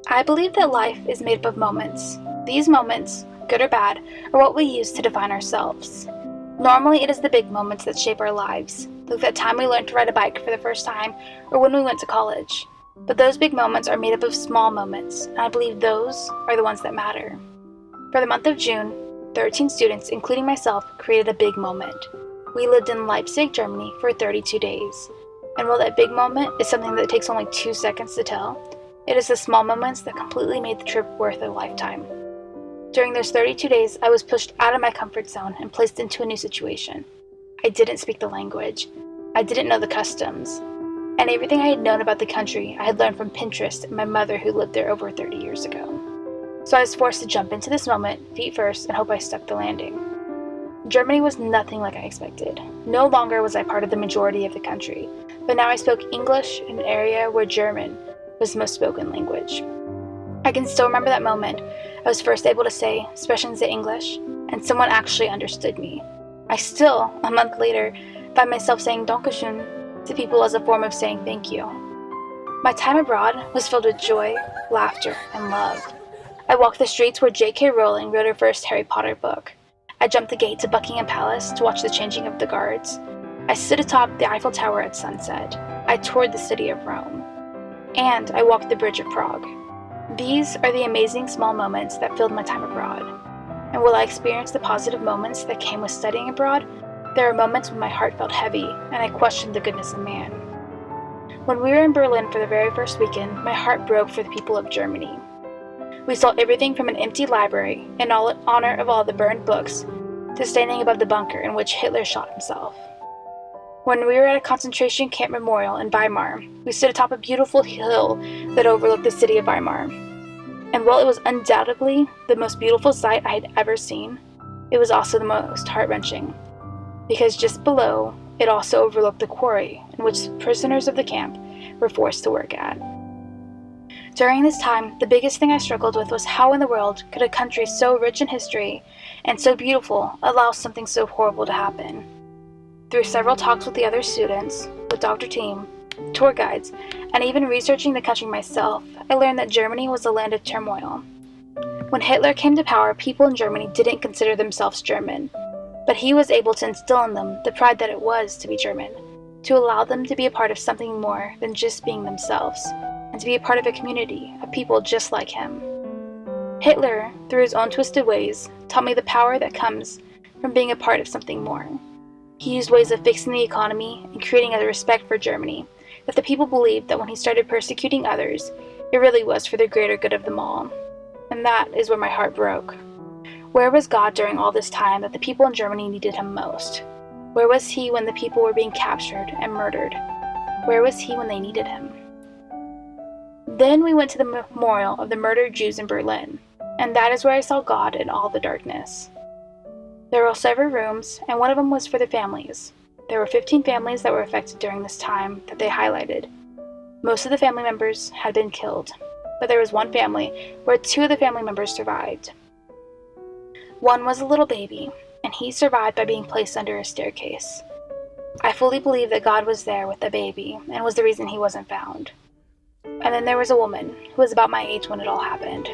I believe that life is made up of moments. These moments, good or bad, are what we use to define ourselves. Normally, it is the big moments that shape our lives, like that time we learned to ride a bike for the first time or when we went to college. But those big moments are made up of small moments, and I believe those are the ones that matter. For the month of June, 13 students, including myself, created a big moment. We lived in Leipzig, Germany for 32 days. And while that big moment is something that takes only 2 seconds to tell, it is the small moments that completely made the trip worth a lifetime. During those 32 days, I was pushed out of my comfort zone and placed into a new situation. I didn't speak the language. I didn't know the customs. And everything I had known about the country, I had learned from Pinterest and my mother who lived there over 30 years ago. So I was forced to jump into this moment, feet first, and hope I stuck the landing. Germany was nothing like I expected. No longer was I part of the majority of the country, but now I spoke English in an area where German was the most spoken language. I can still remember that moment. I was first able to say "Sprechen Sie English," and someone actually understood me. I still, a month later, find myself saying "Dankeschön" to people as a form of saying thank you. My time abroad was filled with joy, laughter, and love. I walked the streets where J.K. Rowling wrote her first Harry Potter book. I jumped the gate to Buckingham Palace to watch the changing of the guards. I stood atop the Eiffel Tower at sunset. I toured the city of Rome. And I walked the Bridge of Prague. These are the amazing small moments that filled my time abroad. And while I experienced the positive moments that came with studying abroad, there are moments when my heart felt heavy and I questioned the goodness of man. When we were in Berlin for the very first weekend, my heart broke for the people of Germany. We saw everything from an empty library in honor of all the burned books to standing above the bunker in which Hitler shot himself. When we were at a concentration camp memorial in Weimar, we stood atop a beautiful hill that overlooked the city of Weimar. And while it was undoubtedly the most beautiful sight I had ever seen, it was also the most heart-wrenching, because just below, it also overlooked the quarry in which prisoners of the camp were forced to work at. During this time, the biggest thing I struggled with was how in the world could a country so rich in history and so beautiful allow something so horrible to happen. Through several talks with the other students, with Dr. Team, tour guides, and even researching the country myself, I learned that Germany was a land of turmoil. When Hitler came to power, people in Germany didn't consider themselves German, but he was able to instill in them the pride that it was to be German, to allow them to be a part of something more than just being themselves, and to be a part of a community of people just like him. Hitler, through his own twisted ways, taught me the power that comes from being a part of something more. He used ways of fixing the economy and creating a respect for Germany that the people believed that when he started persecuting others, it really was for the greater good of them all. And that is where my heart broke. Where was God during all this time that the people in Germany needed him most? Where was he when the people were being captured and murdered? Where was he when they needed him? Then we went to the memorial of the murdered Jews in Berlin, and that is where I saw God in all the darkness. There were several rooms, and one of them was for the families. There were 15 families that were affected during this time that they highlighted. Most of the family members had been killed, but there was one family where 2 of the family members survived. One was a little baby, and he survived by being placed under a staircase. I fully believe that God was there with the baby and was the reason he wasn't found. And then there was a woman who was about my age when it all happened,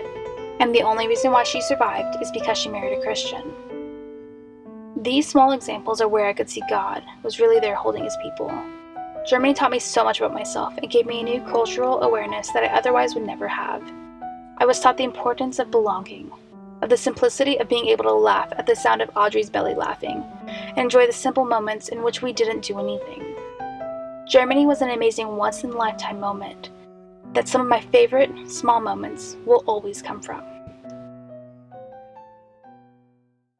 and the only reason why she survived is because she married a Christian. These small examples are where I could see God was really there holding his people. Germany taught me so much about myself and gave me a new cultural awareness that I otherwise would never have. I was taught the importance of belonging, of the simplicity of being able to laugh at the sound of Audrey's belly laughing, and enjoy the simple moments in which we didn't do anything. Germany was an amazing once-in-a-lifetime moment that some of my favorite small moments will always come from.